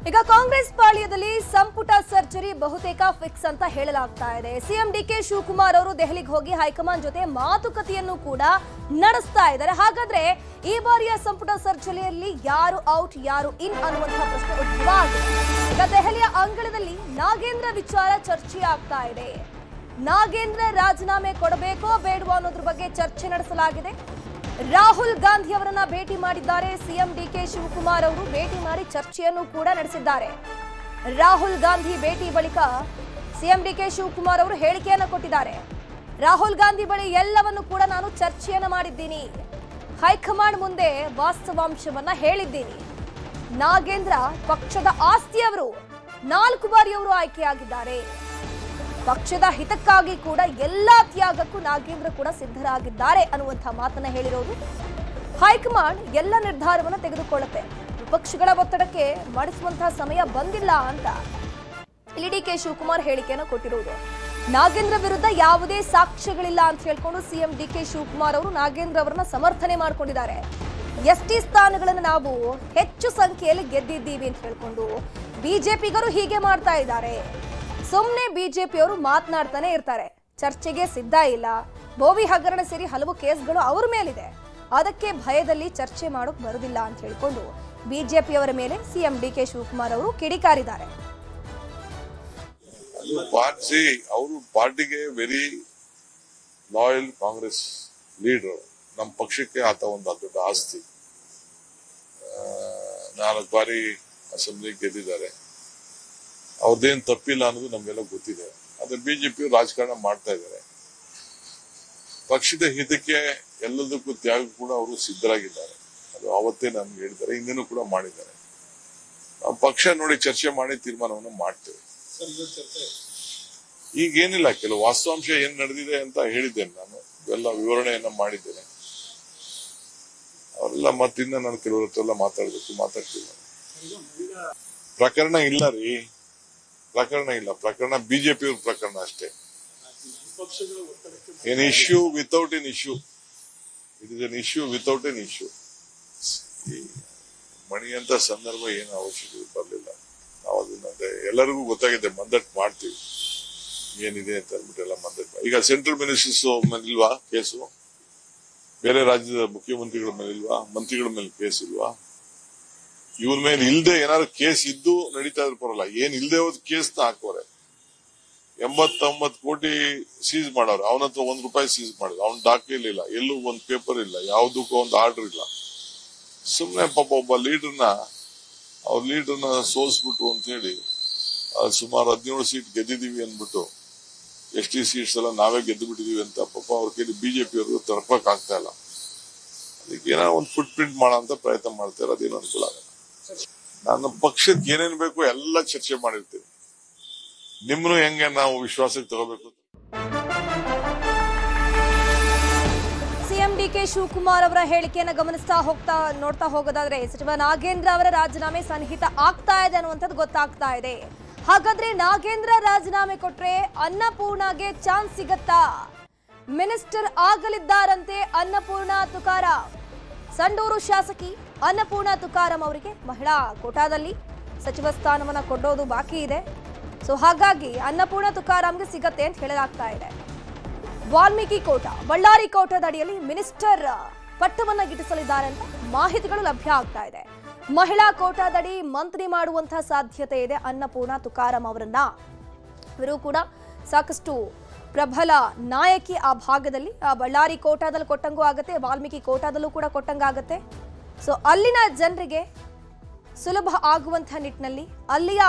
ಈಗ ಕಾಂಗ್ರೆಸ್ ಪಾಳ್ಯದಲ್ಲಿ ಸಂಪುಟ ಸರ್ಜರಿ ಬಹುತೇಕ ಫಿಕ್ಸ್ ಅಂತ ಹೇಳಲಾಗ್ತಾ ಇದೆ. ಸಿಎಂ ಡಿಕೆ ಶಿವಕುಮಾರ್ ಅವರು ದೆಹಲಿಗೆ ಹೋಗಿ ಹೈಕಮಾಂಡ್ ಜೊತೆ ಮಾತುಕತೆಯನ್ನು ಕೂಡ ನಡೆಸ್ತಾ ಇದ್ದಾರೆ. ಹಾಗಾದ್ರೆ ಈ ಬಾರಿಯ ಸಂಪುಟ ಸರ್ಜರಿಯಲ್ಲಿ ಯಾರು ಔಟ್ ಯಾರು ಇನ್ ಅನ್ನುವಂತಹ ಪ್ರಶ್ನೆ ಉದ್ಭವ ಆಗಿದೆ. ಈಗ ದೆಹಲಿಯ ಅಂಗಳದಲ್ಲಿ ನಾಗೇಂದ್ರ ವಿಚಾರ ಚರ್ಚೆ ಆಗ್ತಾ ಇದೆ. ನಾಗೇಂದ್ರ ರಾಜೀನಾಮೆ ಕೊಡಬೇಕೋ ಬೇಡವೋ ಅನ್ನೋದ್ರ ಬಗ್ಗೆ ಚರ್ಚೆ ನಡೆಸಲಾಗಿದೆ. ರಾಹುಲ್ ಗಾಂಧಿ ಅವರನ್ನ ಭೇಟಿ ಮಾಡಿದ್ದಾರೆ ಸಿಎಂ ಡಿಕೆ ಶಿವಕುಮಾರ್ ಅವರು. ಭೇಟಿ ಮಾಡಿ ಚರ್ಚೆಯನ್ನು ಕೂಡ ನಡೆಸಿದ್ದಾರೆ. ರಾಹುಲ್ ಗಾಂಧಿ ಭೇಟಿ ಬಳಿಕ ಸಿಎಂ ಡಿಕೆ ಶಿವಕುಮಾರ್ ಅವರು ಹೇಳಿಕೆಯನ್ನು ಕೊಟ್ಟಿದ್ದಾರೆ. ರಾಹುಲ್ ಗಾಂಧಿ ಬಳಿ ಎಲ್ಲವನ್ನು ಕೂಡ ನಾನು ಚರ್ಚೆಯನ್ನು ಮಾಡಿದ್ದೀನಿ, ಹೈಕಮಾಂಡ್ ಮುಂದೆ ವಾಸ್ತವಾಂಶವನ್ನ ಹೇಳಿದ್ದೀನಿ. ನಾಗೇಂದ್ರ ಪಕ್ಷದ ಆಸ್ತಿಯವರು, 4 ಬಾರಿ ಅವರು ಆಯ್ಕೆಯಾಗಿದ್ದಾರೆ. ಪಕ್ಷದ ಹಿತಕ್ಕಾಗಿ ಕೂಡ ಎಲ್ಲಾ ತ್ಯಾಗಕ್ಕೂ ನಾಗೇಂದ್ರ ಕೂಡ ಸಿದ್ಧರಾಗಿದ್ದಾರೆ ಅನ್ನುವಂಥ ಮಾತನ್ನ ಹೇಳಿರೋದು. ಹೈಕಮಾಂಡ್ ಎಲ್ಲ ನಿರ್ಧಾರವನ್ನು ತೆಗೆದುಕೊಳ್ಳುತ್ತೆ, ವಿಪಕ್ಷಗಳ ಒತ್ತಡಕ್ಕೆ ಮಾಡಿಸುವಂತಹ ಸಮಯ ಬಂದಿಲ್ಲ ಅಂತ ಇಲ್ಲಿ ಡಿಕೆ ಶಿವಕುಮಾರ್ ಹೇಳಿಕೆಯನ್ನು ಕೊಟ್ಟಿರುವುದು. ನಾಗೇಂದ್ರ ವಿರುದ್ಧ ಯಾವುದೇ ಸಾಕ್ಷ್ಯಗಳಿಲ್ಲ ಅಂತ ಹೇಳ್ಕೊಂಡು ಸಿಎಂ ಡಿಕೆ ಶಿವಕುಮಾರ್ ಅವರು ನಾಗೇಂದ್ರ ಅವರನ್ನ ಸಮರ್ಥನೆ ಮಾಡಿಕೊಂಡಿದ್ದಾರೆ. ಎಸ್ಟಿ ಸ್ಥಾನಗಳನ್ನು ನಾವು ಹೆಚ್ಚು ಸಂಖ್ಯೆಯಲ್ಲಿ ಗೆದ್ದಿದ್ದೀವಿ ಅಂತ ಹೇಳ್ಕೊಂಡು ಬಿಜೆಪಿಗರು ಹೀಗೆ ಮಾಡ್ತಾ ಇದ್ದಾರೆ. ಸುಮ್ಮನೆ ಬಿಜೆಪಿಯವರು ಮಾತನಾಡ್ತಾನೆ ಇರ್ತಾರೆ, ಚರ್ಚೆಗೆ ಸಿದ್ಧ ಇಲ್ಲ. ಬೋವಿ ಹಗರಣ ಸೇರಿ ಹಲವು ಕೇಸ್ಗಳು ಅವ್ರ ಮೇಲಿದೆ, ಅದಕ್ಕೆ ಭಯದಲ್ಲಿ ಚರ್ಚೆ ಮಾಡೋಕ್ ಬರುದಿಲ್ಲ ಅಂತ ಹೇಳ್ಕೊಂಡು ಬಿಜೆಪಿಯವರ ಮೇಲೆ ಸಿಎಂ ಡಿಕೆ ಶಿವಕುಮಾರ್ ಅವರು ಕಿಡಿಕಾರಿದ್ದಾರೆ. ಅವರು ಪಾರ್ಟಿಗೆ ವೆರಿ ಲಾಯಲ್ ಕಾಂಗ್ರೆಸ್ ಲೀಡರ್. ನಮ್ಮ ಪಕ್ಷಕ್ಕೆ ಆತ ಒಂದು ದೊಡ್ಡ ಆಸ್ತಿ. 4 ಬಾರಿ ಅಸೆಂಬ್ಲಿ ಗೆದ್ದಿದ್ದಾರೆ. ಅವ್ರದ್ದೇನು ತಪ್ಪಿಲ್ಲ ಅನ್ನೋದು ನಮ್ಗೆಲ್ಲ ಗೊತ್ತಿದೆ. ಆದ್ರೆ ಬಿಜೆಪಿ ರಾಜಕಾರಣ ಮಾಡ್ತಾ ಇದ್ದಾರೆ. ಪಕ್ಷದ ಹಿತಕ್ಕೆ ಎಲ್ಲದಕ್ಕೂ ತ್ಯಾಗ ಕೂಡ ಅವರು ಸಿದ್ಧರಾಗಿದ್ದಾರೆ. ಅದು ಅವತ್ತೇ ನಮ್ಗೆ ಹೇಳಿದ್ದಾರೆ, ಹಿಂದೇನೂ ಕೂಡ ಮಾಡಿದ್ದಾರೆ. ನಾವು ಪಕ್ಷ ನೋಡಿ ಚರ್ಚೆ ಮಾಡಿ ತೀರ್ಮಾನವನ್ನು ಮಾಡ್ತೇವೆ. ಈಗೇನಿಲ್ಲ, ಕೆಲವು ವಾಸ್ತವಾಂಶ ಏನ್ ನಡೆದಿದೆ ಅಂತ ಹೇಳಿದ್ದೇನೆ ನಾನು, ಎಲ್ಲ ವಿವರಣೆಯನ್ನ ಮಾಡಿದ್ದೇನೆ. ಅವರೆಲ್ಲ ಮತ್ತಿಂದ ನಾನು ಕೆಲವ್ರ ಹತ್ರ ಎಲ್ಲ ಮಾತಾಡ್ತೀವಿ. ಪ್ರಕರಣ ಇಲ್ಲ ರೀ, ಪ್ರಕರಣ ಇಲ್ಲ. ಪ್ರಕರಣ ಬಿಜೆಪಿ ಅವ್ರ ಪ್ರಕರಣ ಅಷ್ಟೇ. An issue without an issue, it is an issue without an issue. ಮಣಿ ಅಂತ ಸಂದರ್ಭ ಏನು ಅವಶ್ಯಕತೆ ಬರಲಿಲ್ಲ. ನಾವು ಅದನ್ನ ಎಲ್ಲರಿಗೂ ಗೊತ್ತಾಗಿದೆ, ಮಂದಟ್ ಮಾಡ್ತೀವಿ ಏನಿದೆ ಅಂತ ಅಂದ್ಬಿಟ್ಟು ಎಲ್ಲ ಮಂದಟ್. ಈಗ ಸೆಂಟ್ರಲ್ ಮಿನಿಸ್ಟರ್ಸ್ ಮೇಲಿಲ್ವಾ ಕೇಸು? ಬೇರೆ ರಾಜ್ಯದ ಮುಖ್ಯಮಂತ್ರಿಗಳ ಮೇಲಿಲ್ವಾ? ಮಂತ್ರಿಗಳ ಮೇಲೆ ಕೇಸ್ ಇಲ್ವಾ? ಇವ್ರ ಮೇಲೆ ಇಲ್ದೆ ಏನಾದ್ರು ಕೇಸ್ ಇದ್ದು ನಡೀತಾ ಇದ್ರು ಬರಲ್ಲ. ಏನ್ ಇಲ್ದೆ ಹೋದ್ ಕೇಸ್ ನ ಹಾಕೋರೆ. 89 ಕೋಟಿ ಸೀಸ್ ಮಾಡವ್ರೆ. ಅವನತ್ರ ₹1 ಸೀಸ್ ಮಾಡಿದ್ರು. ಅವ್ನ ದಾಖಲೆ ಇಲ್ಲ, ಎಲ್ಲೂ ಒಂದ್ ಪೇಪರ್ ಇಲ್ಲ, ಯಾವ್ದಕ್ಕೂ ಒಂದು ಆರ್ಡರ್ ಇಲ್ಲ. ಸುಮ್ನೆ ಪಾಪ ಒಬ್ಬ ಅವ್ರ ಲೀಡರ್ನ ಸೋಲ್ಸ್ಬಿಟ್ಟು ಅಂತ ಹೇಳಿ ಸುಮಾರು 17 ಸೀಟ್ ಗೆದ್ದಿದೀವಿ ಅಂದ್ಬಿಟ್ಟು, ಎಸ್ಟಿ ಸೀಟ್ಸ್ ಎಲ್ಲ ನಾವೇ ಗೆದ್ದು ಬಿಟ್ಟಿದೀವಿ ಅಂತ ಪಾಪ ಅವ್ರ ಕೈಲಿ ಬಿಜೆಪಿ ಅವ್ರಿಗೂ ತರ್ಪಕ್ ಆಗ್ತಾ ಇಲ್ಲ. ಅದಕ್ಕೆ ಏನೋ ಒಂದು ಫುಟ್ ಪ್ರಿಂಟ್ ಮಾಡೋ ಅಂತ ಪ್ರಯತ್ನ ಮಾಡ್ತಾರೆ. ಅದೇನು ಅನುಕೂಲ ಆಗಲ್ಲ. ನನ್ನ ಪಕ್ಷಕ್ಕೆ ಏನೇನ್ ಬೇಕು ಎಲ್ಲ ಚರ್ಚೆ ಮಾಡಿರ್ತೀವಿ. ನಿಮ್ಮನ್ನು ಹೆಂಗೆ ನಾವು ವಿಶ್ವಾಸಕ್ಕೆ ತಗೋಬೇಕು. ಸಿಎಂ ಡಿಕೆ ಶಿವಕುಮಾರ್ ಅವರ ಹೇಳಿಕೆಯನ್ನು ನೋಡ್ತಾ ಹೋಗೋದಾದ್ರೆ ಸಚಿವ ನಾಗೇಂದ್ರ ಅವರ ರಾಜೀನಾಮೆ ಸನ್ನಿಹಿತ ಆಗ್ತಾ ಇದೆ ಅನ್ನುವಂಥದ್ದು ಗೊತ್ತಾಗ್ತಾ ಇದೆ. ಹಾಗಾದ್ರೆ ನಾಗೇಂದ್ರ ರಾಜೀನಾಮೆ ಕೊಟ್ರೆ ಅನ್ನಪೂರ್ಣಗೆ ಚಾನ್ಸ್ ಸಿಗತ್ತಾ? ಮಿನಿಸ್ಟರ್ ಆಗಲಿದ್ದಾರಂತೆ ಅನ್ನಪೂರ್ಣ ತುಕಾರಾಂ. ಸಂಡೂರು ಶಾಸಕಿ ಅನ್ನಪೂರ್ಣ ತುಕಾರಾಂ ಅವರಿಗೆ ಮಹಿಳಾ ಕೋಟಾದಲ್ಲಿ ಸಚಿವ ಸ್ಥಾನವನ್ನ ಕೊಡೋದು ಬಾಕಿ ಇದೆ. ಸೊ ಹಾಗಾಗಿ ಅನ್ನಪೂರ್ಣ ತುಕಾರಾಂಗೆ ಸಿಗತ್ತೆ ಅಂತ ಹೇಳಲಾಗ್ತಾ ಇದೆ. ವಾಲ್ಮೀಕಿ ಕೋಟಾ, ಬಳ್ಳಾರಿ ಕೋಟಾದ ಅಡಿಯಲ್ಲಿ ಮಿನಿಸ್ಟರ್ ಪಟ್ಟವನ್ನ ಗಿಟ್ಟಿಸಲಿದ್ದಾರೆ ಅಂತ ಮಾಹಿತಿಗಳು ಲಭ್ಯ ಆಗ್ತಾ ಇದೆ. ಮಹಿಳಾ ಕೋಟಾದಡಿ ಮಂತ್ರಿ ಮಾಡುವಂತಹ ಸಾಧ್ಯತೆ ಇದೆ ಅನ್ನಪೂರ್ಣ ತುಕಾರಾಂ ಅವರನ್ನ. ಇವರು ಕೂಡ ಸಾಕಷ್ಟು ಪ್ರಬಲ ನಾಯಕಿ ಆ ಭಾಗದಲ್ಲಿ. ಬಳ್ಳಾರಿ ಕೋಟಾದಲ್ಲಿ ಕೊಟ್ಟಂಗೂ ಆಗತ್ತೆ, ವಾಲ್ಮೀಕಿ ಕೋಟಾದಲ್ಲೂ ಕೂಡ ಕೊಟ್ಟಂಗಾಗತ್ತೆ. ಸೊ ಅಲ್ಲಿನ ಜನರಿಗೆ ಸುಲಭ ಆಗುವಂತಹ ನಿಟ್ಟಿನಲ್ಲಿ ಅಲ್ಲಿಯ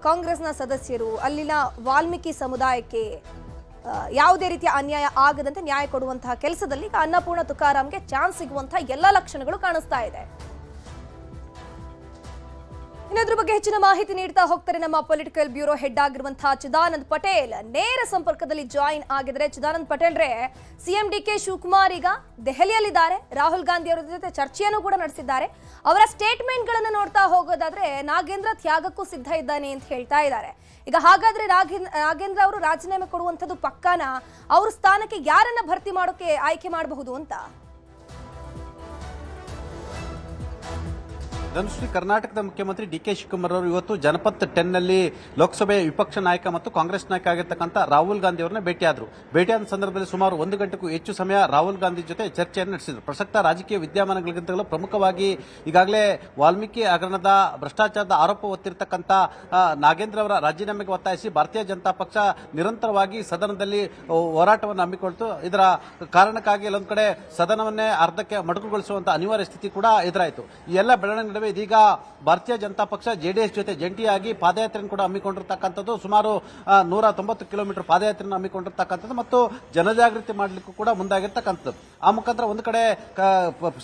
ಕಾಂಗ್ರೆಸ್ನ ಸದಸ್ಯರು, ಅಲ್ಲಿನ ವಾಲ್ಮೀಕಿ ಸಮುದಾಯಕ್ಕೆ ಯಾವುದೇ ರೀತಿಯ ಅನ್ಯಾಯ ಆಗದಂತೆ ನ್ಯಾಯ ಕೊಡುವಂತಹ ಕೆಲಸದಲ್ಲಿ ಅನ್ನಪೂರ್ಣ ತುಕಾರಾಂಗೆ ಚಾನ್ಸ್ ಸಿಗುವಂತಹ ಎಲ್ಲ ಲಕ್ಷಣಗಳು ಕಾಣಿಸ್ತಾ ಇದೆ. ಇನ್ನೊಂದ್ರ ಬಗ್ಗೆ ಹೆಚ್ಚಿನ ಮಾಹಿತಿ ನೀಡ್ತಾ ಹೋಗ್ತಾರೆ ನಮ್ಮ ಪೊಲಿಟಿಕಲ್ ಬ್ಯೂರೋ ಹೆಡ್ ಆಗಿರುವಂತಹ ಚಿದಾನಂದ್ ಪಟೇಲ್. ನೇರ ಸಂಪರ್ಕದಲ್ಲಿ ಜಾಯಿನ್ ಆಗಿದ್ದಾರೆ. ಚಿದಾನಂದ್ ಪಟೇಲ್ರೆ, ಸಿಎಂ ಡಿಕೆ ಶಿವಕುಮಾರ್ ಈಗ ದೆಹಲಿಯಲ್ಲಿದ್ದಾರೆ. ರಾಹುಲ್ ಗಾಂಧಿ ಅವರ ಜೊತೆ ಚರ್ಚೆಯನ್ನು ಕೂಡ ನಡೆಸಿದ್ದಾರೆ. ಅವರ ಸ್ಟೇಟ್ಮೆಂಟ್ ಗಳನ್ನ ನೋಡ್ತಾ ಹೋಗೋದಾದ್ರೆ ನಾಗೇಂದ್ರ ತ್ಯಾಗಕ್ಕೂ ಸಿದ್ಧ ಇದ್ದಾನೆ ಅಂತ ಹೇಳ್ತಾ ಇದ್ದಾರೆ. ಈಗ ಹಾಗಾದ್ರೆ ನಾಗೇಂದ್ರ ಅವರು ರಾಜೀನಾಮೆ ಕೊಡುವಂಥದ್ದು ಪಕ್ಕಾನ? ಅವ್ರ ಸ್ಥಾನಕ್ಕೆ ಯಾರನ್ನ ಭರ್ತಿ ಮಾಡೋಕೆ ಆಯ್ಕೆ ಮಾಡಬಹುದು ಅಂತ? ಧನುಶ್ರೀ, ಕರ್ನಾಟಕದ ಮುಖ್ಯಮಂತ್ರಿ ಡಿ.ಕೆ. ಶಿವಕುಮಾರ್ ಅವರು ಇವತ್ತು ಜನಪತ್ 10 ನಲ್ಲಿ ಲೋಕಸಭೆ ವಿಪಕ್ಷ ನಾಯಕ ಮತ್ತು ಕಾಂಗ್ರೆಸ್ ನಾಯಕ ಆಗಿರ್ತಕ್ಕಂಥ ರಾಹುಲ್ ಗಾಂಧಿ ಅವರನ್ನ ಭೇಟಿಯಾದರು. ಭೇಟಿಯಾದ ಸಂದರ್ಭದಲ್ಲಿ ಸುಮಾರು 1 ಗಂಟೆಗೂ ಹೆಚ್ಚು ಸಮಯ ರಾಹುಲ್ ಗಾಂಧಿ ಜೊತೆ ಚರ್ಚೆಯನ್ನು ನಡೆಸಿದರು. ಪ್ರಸಕ್ತ ರಾಜಕೀಯ ವಿದ್ಯಮಾನಗಳಿಗಿಂತಲೂ ಪ್ರಮುಖವಾಗಿ ಈಗಾಗಲೇ ವಾಲ್ಮೀಕಿ ಹಗರಣದ ಭ್ರಷ್ಟಾಚಾರದ ಆರೋಪ ಹೊತ್ತಿರತಕ್ಕಂಥ ನಾಗೇಂದ್ರ ಅವರ ರಾಜೀನಾಮೆಗೆ ಒತ್ತಾಯಿಸಿ ಭಾರತೀಯ ಜನತಾ ಪಕ್ಷ ನಿರಂತರವಾಗಿ ಸದನದಲ್ಲಿ ಹೋರಾಟವನ್ನು ಹಮ್ಮಿಕೊಳ್ತು. ಇದರ ಕಾರಣಕ್ಕಾಗಿ ಎಲ್ಲೊಂದು ಕಡೆ ಸದನವನ್ನೇ ಅರ್ಧಕ್ಕೆ ಮೊಟಕುಗೊಳಿಸುವಂತಹ ಅನಿವಾರ್ಯ ಸ್ಥಿತಿ ಕೂಡ ಎದುರಾಯಿತು. ಈ ಎಲ್ಲ ಬೆಳವಣಿಗೆ ನಡುವೆ ಇದೀಗ ಭಾರತೀಯ ಜನತಾ ಪಕ್ಷ ಜೆಡಿಎಸ್ ಜೊತೆ ಜಂಟಿಯಾಗಿ ಪಾದಯಾತ್ರೆಯನ್ನು ಕೂಡ ಹಮ್ಮಿಕೊಂಡಿರ್ತಕ್ಕಂಥದ್ದು. ಸುಮಾರು 190 ಕಿಲೋಮೀಟರ್ ಪಾದಯಾತ್ರೆಯನ್ನು ಹಮ್ಮಿಕೊಂಡಿರ್ತಕ್ಕಂಥದ್ದು ಮತ್ತು ಜನಜಾಗೃತಿ ಮಾಡಲಿಕ್ಕೂ ಕೂಡ ಮುಂದಾಗಿರ್ತಕ್ಕಂಥದ್ದು. ಆ ಮುಖಾಂತರ ಒಂದು ಕಡೆ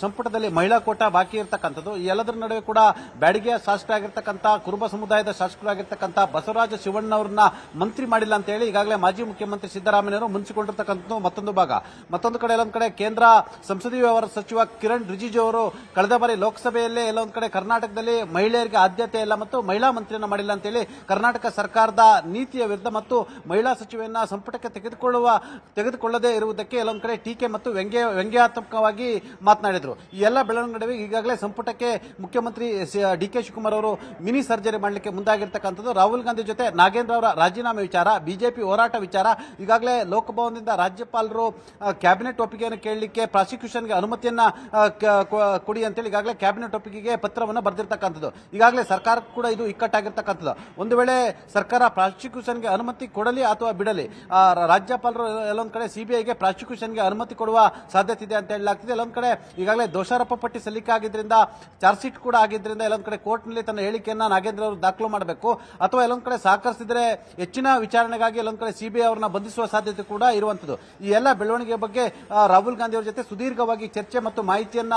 ಸಂಪುಟದಲ್ಲಿ ಮಹಿಳಾ ಕೋಟಾ ಬಾಕಿ ಇರತಕ್ಕಂಥದ್ದು. ಈ ಎಲ್ಲದರ ನಡುವೆ ಕೂಡ ಬ್ಯಾಡಗಿಯ ಶಾಸಕರಾಗಿರ್ತಕ್ಕಂಥ ಕುರುಬ ಸಮುದಾಯದ ಶಾಸಕರಾಗಿರ್ತಕ್ಕಂಥ ಬಸವರಾಜ ಶಿವಣ್ಣ ಅವರನ್ನ ಮಂತ್ರಿ ಮಾಡಿಲ್ಲ ಅಂತ ಹೇಳಿ ಈಗಾಗಲೇ ಮಾಜಿ ಮುಖ್ಯಮಂತ್ರಿ ಸಿದ್ದರಾಮಯ್ಯವರು ಮುಂಚಿಕೊಂಡಿರ್ತಕ್ಕಂಥದ್ದು ಮತ್ತೊಂದು ಭಾಗ. ಮತ್ತೊಂದು ಕಡೆ ಎಲ್ಲೊಂದು ಕಡೆ ಕೇಂದ್ರ ಸಂಸದೀಯ ವ್ಯವಹಾರ ಸಚಿವ ಕಿರಣ್ ರಿಜಿಜು ಅವರು ಕಳೆದ ಬಾರಿ ಲೋಕಸಭೆಯಲ್ಲೇ ಎಲ್ಲೊಂದು ಕಡೆ ಕರ್ನಾಟಕದಲ್ಲಿ ಮಹಿಳೆಯರಿಗೆ ಆದ್ಯತೆ ಇಲ್ಲ ಮತ್ತು ಮಹಿಳಾ ಮಂತ್ರಿಯನ್ನ ಮಾಡಿಲ್ಲ ಅಂತ ಹೇಳಿ ಕರ್ನಾಟಕ ಸರ್ಕಾರದ ನೀತಿಯ ವಿರುದ್ಧ ಮತ್ತು ಮಹಿಳಾ ಸಚಿವೆಯನ್ನ ಸಂಪುಟಕ್ಕೆ ತೆಗೆದುಕೊಳ್ಳದೇ ಇರುವುದಕ್ಕೆ ಎಲ್ಲೊಂದು ಕಡೆ ಟೀಕೆ ಮತ್ತು ವ್ಯಂಗ್ಯಾತ್ಮಕವಾಗಿ ಮಾತನಾಡಿದರು. ಈ ಎಲ್ಲ ಬೆಳವಣಿಗೆ ನಡುವೆ ಈಗಾಗಲೇ ಸಂಪುಟಕ್ಕೆ ಮುಖ್ಯಮಂತ್ರಿ ಡಿ.ಕೆ. ಶಿವಕುಮಾರ್ ಅವರು ಮಿನಿ ಸರ್ಜರಿ ಮಾಡಲಿಕ್ಕೆ ಮುಂದಾಗಿರ್ತಕ್ಕಂಥದ್ದು. ರಾಹುಲ್ ಗಾಂಧಿ ಜೊತೆ ನಾಗೇಂದ್ರ ಅವರ ರಾಜೀನಾಮೆ ವಿಚಾರ, ಬಿಜೆಪಿ ಹೋರಾಟ ವಿಚಾರ, ಈಗಾಗಲೇ ಲೋಕಭವನದಿಂದ ರಾಜ್ಯಪಾಲರು ಕ್ಯಾಬಿನೆಟ್ ಒಪ್ಪಿಗೆಯನ್ನು ಕೇಳಲಿಕ್ಕೆ ಪ್ರಾಸಿಕ್ಯೂಷನ್ಗೆ ಅನುಮತಿಯನ್ನ ಕೊಡಿ ಅಂತೇಳಿ ಈಗಾಗಲೇ ಕ್ಯಾಬಿನೆಟ್ ಒಪ್ಪಿಗೆಗೆ ಪತ್ರವನ್ನು ಬರೆದಿರ್ತಕ್ಕಂಥದ್ದು. ಈಗಾಗಲೇ ಸರ್ಕಾರಕ್ಕೂ ಕೂಡ ಇದು ಇಕ್ಕಟ್ಟಾಗಿರ್ತಕ್ಕಂಥದ್ದು. ಒಂದು ವೇಳೆ ಸರ್ಕಾರ ಪ್ರಾಸಿಕ್ಯೂಷನ್ಗೆ ಅನುಮತಿ ಕೊಡಲಿ ಅಥವಾ ಬಿಡಲಿ, ರಾಜ್ಯಪಾಲರು ಎಲ್ಲೊಂದು ಕಡೆ ಸಿಬಿಐಗೆ ಪ್ರಾಸಿಕ್ಯೂಷನ್ಗೆ ಅನುಮತಿ ಕೊಡುವ ಸಾಧ್ಯತೆ ಇದೆ ಅಂತ ಹೇಳಲಾಗ್ತಿದೆ. ಎಲ್ಲೊಂದು ಕಡೆ ಈಗಾಗಲೇ ದೋಷಾರೋಪ ಪಟ್ಟಿ ಸಲ್ಲಿಕೆ ಆಗಿದ್ರಿಂದ, ಚಾರ್ಜ್ ಶೀಟ್ ಕೂಡ ಆಗಿದ್ರಿಂದ ಎಲ್ಲೊಂದು ಕಡೆ ಕೋರ್ಟ್ನಲ್ಲಿ ತನ್ನ ಹೇಳಿಕೆಯನ್ನ ನಾಗೇಂದ್ರ ಅವರು ದಾಖಲು ಮಾಡಬೇಕು ಅಥವಾ ಎಲ್ಲೊಂದು ಕಡೆ ಸಹಕರಿಸಿದರೆ ಹೆಚ್ಚಿನ ವಿಚಾರಣೆಗಾಗಿ ಎಲ್ಲೊಂದು ಕಡೆ ಸಿಬಿಐ ಅವರನ್ನ ಬಂಧಿಸುವ ಸಾಧ್ಯತೆ ಕೂಡ ಇರುವಂತದ್ದು. ಈ ಎಲ್ಲ ಬೆಳವಣಿಗೆ ಬಗ್ಗೆ ರಾಹುಲ್ ಗಾಂಧಿ ಅವರ ಜೊತೆ ಸುದೀರ್ಘವಾಗಿ ಚರ್ಚೆ ಮತ್ತು ಮಾಹಿತಿಯನ್ನ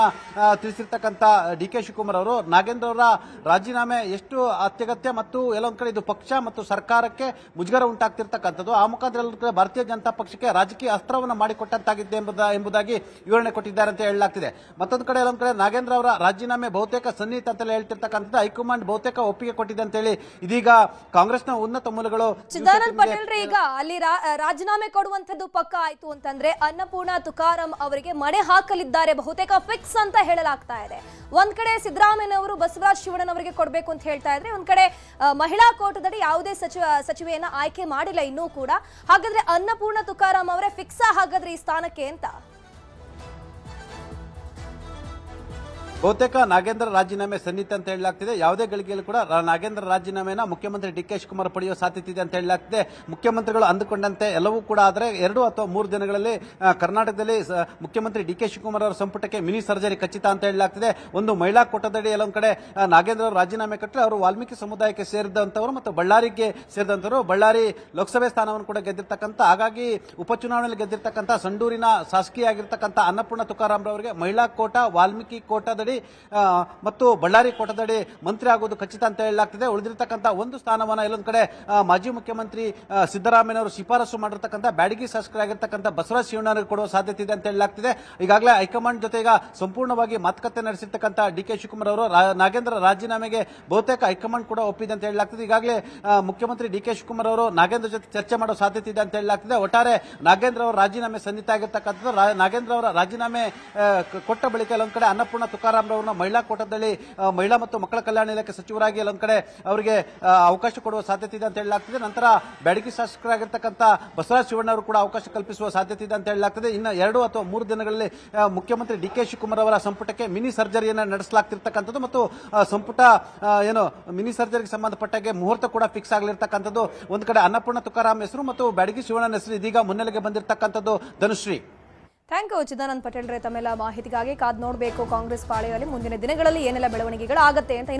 ತಿಳಿಸಿರ್ತಕ್ಕಂಥ ಡಿ.ಕೆ. ಶಿವಕುಮಾರ್ ಅವರು ನಾಗೇಂದ್ರ ಅವರ ರಾಜೀನಾಮೆ ಎಷ್ಟು ಅತ್ಯಗತ್ಯ ಮತ್ತು ಎಲ್ಲೊಂದು ಕಡೆ ಇದು ಪಕ್ಷ ಮತ್ತು ಸರ್ಕಾರಕ್ಕೆ ಮುಜುಗರ ಉಂಟಾಗ್ತಿರ್ತಕ್ಕಂಥದ್ದು. ಆ ಮುಖಾಂತರ ಎಲ್ಲೊಂದು ಕಡೆ ಭಾರತೀಯ ಜನತಾ ಪಕ್ಷಕ್ಕೆ ರಾಜಕೀಯ ಅಸ್ತ್ರವನ್ನು ಮಾಡಿಕೊಟ್ಟಂತಾಗಿದೆ ಎಂಬುದಾಗಿ ವಿವರಣೆ ಕೊಟ್ಟಿದ್ದಾರೆ ಅಂತ ಹೇಳಲಾಗ್ತಿದೆ. ಮತ್ತೊಂದು ಕಡೆ ಎಲ್ಲೊಂದು ಕಡೆ ನಾಗೇಂದ್ರ ಅವರ ರಾಜೀನಾಮೆ ಬಹುತೇಕ ಸನ್ನಿಹಿತ ಅಂತಲೇ ಹೇಳ್ತಿರ್ತಕ್ಕಂಥದ್ದು. ಹೈಕಮಾಂಡ್ ಬಹುತೇಕ ಒಪ್ಪಿಗೆ ಕೊಟ್ಟಿದೆ ಅಂತ ಹೇಳಿ ಇದೀಗ ಕಾಂಗ್ರೆಸ್ನ ಉನ್ನತ ಮೂಲಗಳು ಚಿದಾನಂದ ಪಟೇಲ್ ಈಗ ಅಲ್ಲಿ ರಾಜೀನಾಮೆ ಕೊಡುವಂತದ್ದು ಪಕ್ಕ ಆಯ್ತು ಅಂತಂದ್ರೆ ಅನ್ನಪೂರ್ಣ ತುಕಾರಾಂ ಅವರಿಗೆ ಮಣೆ ಹಾಕಲಿದ್ದಾರೆ, ಬಹುತೇಕ ಫಿಕ್ಸ್ ಅಂತ ಹೇಳಲಾಗ್ತಾ ಇದೆ. ಒಂದ್ ಕಡೆ ಸಿದ್ದರಾಮಯ್ಯನವರು ಬಸವರಾಜ ಶಿವಣ್ಣನವರಿಗೆ ಕೊಡಬೇಕು ಅಂತ ಹೇಳ್ತಾ ಇದ್ರೆ, ಒಂದ್ ಕಡೆ ಮಹಿಳಾ ಕೋಟದಡಿ ಯಾವುದೇ ಸಚಿವೆಯನ್ನ ಆಯ್ಕೆ ಮಾಡಿಲ್ಲ ಇನ್ನೂ ಕೂಡ. ಹಾಗಾದ್ರೆ ಅನ್ನಪೂರ್ಣ ತುಕಾರಾಂ ಅವರೇ ಫಿಕ್ಸ್ ಹಾಗಾದ್ರೆ ಈ ಸ್ಥಾನಕ್ಕೆ ಅಂತ? ಬಹುತೇಕ ನಾಗೇಂದ್ರ ರಾಜೀನಾಮೆ ಸನ್ನಿಹಿತ ಅಂತ ಹೇಳಲಾಗ್ತಿದೆ. ಯಾವುದೇ ಗಳಿಗೆಯಲ್ಲೂ ಕೂಡ ನಾಗೇಂದ್ರ ರಾಜೀನಾಮೆನ ಮುಖ್ಯಮಂತ್ರಿ ಡಿ.ಕೆ. ಶಿವಕುಮಾರ್ ಪಡೆಯುವ ಸಾಧ್ಯತೆ ಇದೆ ಅಂತ ಹೇಳಲಾಗ್ತಿದೆ. ಮುಖ್ಯಮಂತ್ರಿಗಳು ಅಂದುಕೊಂಡಂತೆ ಎಲ್ಲವೂ ಕೂಡ ಆದರೆ 2 ಅಥವಾ 3 ದಿನಗಳಲ್ಲಿ ಕರ್ನಾಟಕದಲ್ಲಿ ಮುಖ್ಯಮಂತ್ರಿ ಡಿ.ಕೆ. ಶಿವಕುಮಾರ್ ಅವರ ಸಂಪುಟಕ್ಕೆ ಮಿನಿ ಸರ್ಜರಿ ಖಚಿತ ಅಂತ ಹೇಳಲಾಗ್ತಿದೆ. ಒಂದು ಮಹಿಳಾ ಕೋಟದಡಿ ಎಲ್ಲೊಂದು ಕಡೆ ನಾಗೇಂದ್ರ ಅವರು ರಾಜೀನಾಮೆ ಕೊಟ್ಟರೆ ಅವರು ವಾಲ್ಮೀಕಿ ಸಮುದಾಯಕ್ಕೆ ಸೇರಿದಂತವರು ಮತ್ತು ಬಳ್ಳಾರಿಗೆ ಸೇರಿದಂತವರು. ಬಳ್ಳಾರಿ ಲೋಕಸಭೆ ಸ್ಥಾನವನ್ನು ಕೂಡ ಗೆದ್ದಿರ್ತಕ್ಕಂಥ, ಹಾಗಾಗಿ ಉಪಚುನಾವಣೆಯಲ್ಲಿ ಗೆದ್ದಿರ್ತಕ್ಕಂಥ ಸಂಡೂರಿನ ಶಾಸಕಿ ಆಗಿರ್ತಕ್ಕಂಥ ಅನ್ನಪೂರ್ಣ ತುಕಾರಾಂ ಅವರಿಗೆ ಮಹಿಳಾ ಕೋಟ, ವಾಲ್ಮೀಕಿ ಕೋಟದಡಿ ಮತ್ತು ಬಳ್ಳಾರಿ ಕೋಟದಡಿ ಮಂತ್ರಿ ಆಗುವುದು ಖಚಿತ ಅಂತ ಹೇಳಲಾಗ್ತಿದೆ. ಉಳಿದಿರತಕ್ಕಂಥ ಒಂದು ಸ್ಥಾನವನ್ನು ಎಲ್ಲೊಂದು ಕಡೆ ಮಾಜಿ ಮುಖ್ಯಮಂತ್ರಿ ಸಿದ್ದರಾಮಯ್ಯನವರು ಶಿಫಾರಸು ಮಾಡಿರ್ತಕ್ಕಂಥ ಬ್ಯಾಡಗಿ ಶಾಸಕರಾಗಿರ್ತಕ್ಕಂಥ ಬಸವರಾಜ ಶಿವಣ್ಣರಿಗೆ ಕೊಡುವ ಸಾಧ್ಯತೆ ಇದೆ ಅಂತ ಹೇಳಲಾಗ್ತಿದೆ. ಈಗಾಗಲೇ ಹೈಕಮಾಂಡ್ ಜೊತೆ ಈಗ ಸಂಪೂರ್ಣವಾಗಿ ಮಾತುಕತೆ ನಡೆಸಿರ್ತಕ್ಕಂಥ ಡಿ.ಕೆ. ಶಿವಕುಮಾರ್ ಅವರು ನಾಗೇಂದ್ರ ರಾಜೀನಾಮೆಗೆ ಬಹುತೇಕ ಹೈಕಮಾಂಡ್ ಕೂಡ ಒಪ್ಪಿದೆ ಅಂತ ಹೇಳಲಾಗ್ತಿದೆ. ಈಗಾಗಲೇ ಮುಖ್ಯಮಂತ್ರಿ ಡಿ.ಕೆ. ಶಿವಕುಮಾರ್ ಅವರು ನಾಗೇಂದ್ರ ಜೊತೆ ಚರ್ಚೆ ಮಾಡುವ ಸಾಧ್ಯತೆ ಇದೆ ಅಂತ ಹೇಳಲಾಗ್ತಿದೆ. ಒಟ್ಟಾರೆ ನಾಗೇಂದ್ರ ಅವರ ರಾಜೀನಾಮೆ ಸನ್ನಿಹಿತ ಆಗಿರ್ತಕ್ಕಂಥದ್ದು. ನಾಗೇಂದ್ರ ಅವರ ರಾಜೀನಾಮೆ ಕೊಟ್ಟ ಬಳಿಕ ಎಲ್ಲೊಂದು ಕಡೆ ಅನ್ನಪೂರ್ಣ ತುಕಾರಾಂ ಅವರನ್ನ ಮಹಿಳಾ ಕೋಟದಲ್ಲಿ ಮಹಿಳಾ ಮತ್ತು ಮಕ್ಕಳ ಕಲ್ಯಾಣ ಇಲಾಖೆ ಸಚಿವರಾಗಿ ಎಲ್ಲೊಂದು ಕಡೆ ಅವರಿಗೆ ಅವಕಾಶ ಕೊಡುವ ಸಾಧ್ಯತೆ ಇದೆ ಅಂತ ಹೇಳಲಾಗ್ತಿದೆ. ನಂತರ ಬ್ಯಾಡಗಿ ಶಾಸಕರಾಗಿರ್ತಕ್ಕಂಥ ಬಸವರಾಜ ಶಿವಣ್ಣ ಅವರು ಕೂಡ ಅವಕಾಶ ಕಲ್ಪಿಸುವ ಸಾಧ್ಯತೆ ಇದೆ ಅಂತ ಹೇಳಲಾಗ್ತಿದೆ. ಇನ್ನು 2 ಅಥವಾ 3 ದಿನಗಳಲ್ಲಿ ಮುಖ್ಯಮಂತ್ರಿ ಡಿ.ಕೆ. ಶಿವಕುಮಾರ್ ಅವರ ಸಂಪುಟಕ್ಕೆ ಮಿನಿ ಸರ್ಜರಿಯನ್ನು ನಡೆಸಲಾಗ್ತಿರ್ತಕ್ಕಂಥದ್ದು ಮತ್ತು ಸಂಪುಟ ಮಿನಿ ಸರ್ಜರಿಗೆ ಸಂಬಂಧಪಟ್ಟಾಗೆ ಮುಹೂರ್ತ ಕೂಡ ಫಿಕ್ಸ್ ಆಗಲಿರ್ತಕ್ಕಂಥದ್ದು. ಒಂದು ಕಡೆ ಅನ್ನಪೂರ್ಣ ತುಕಾರಾಂ ಹೆಸರು ಮತ್ತು ಬ್ಯಾಡಗಿ ಶಿವಣ್ಣನ ಹೆಸರು ಇದೀಗ ಮುನ್ನೆಲೆಗೆ ಬಂದಿರತಕ್ಕಂಥದ್ದು. ಧನುಶ್ರೀ, ಥ್ಯಾಂಕ್ ಯು ಚಿದಾನಂದ ಪಟೇಲ್ ರೇ. ತಮ್ಮೆಲ್ಲ ಮಾಹಿತಿಗಾಗಿ ಕಾದ್ ನೋಡಬೇಕು ಕಾಂಗ್ರೆಸ್ ಪಾಳೆಯಲ್ಲಿ ಮುಂದಿನ ದಿನಗಳಲ್ಲಿ ಏನೆಲ್ಲ ಬೆಳವಣಿಗೆಗಳು ಆಗತ್ತೆ ಅಂತ.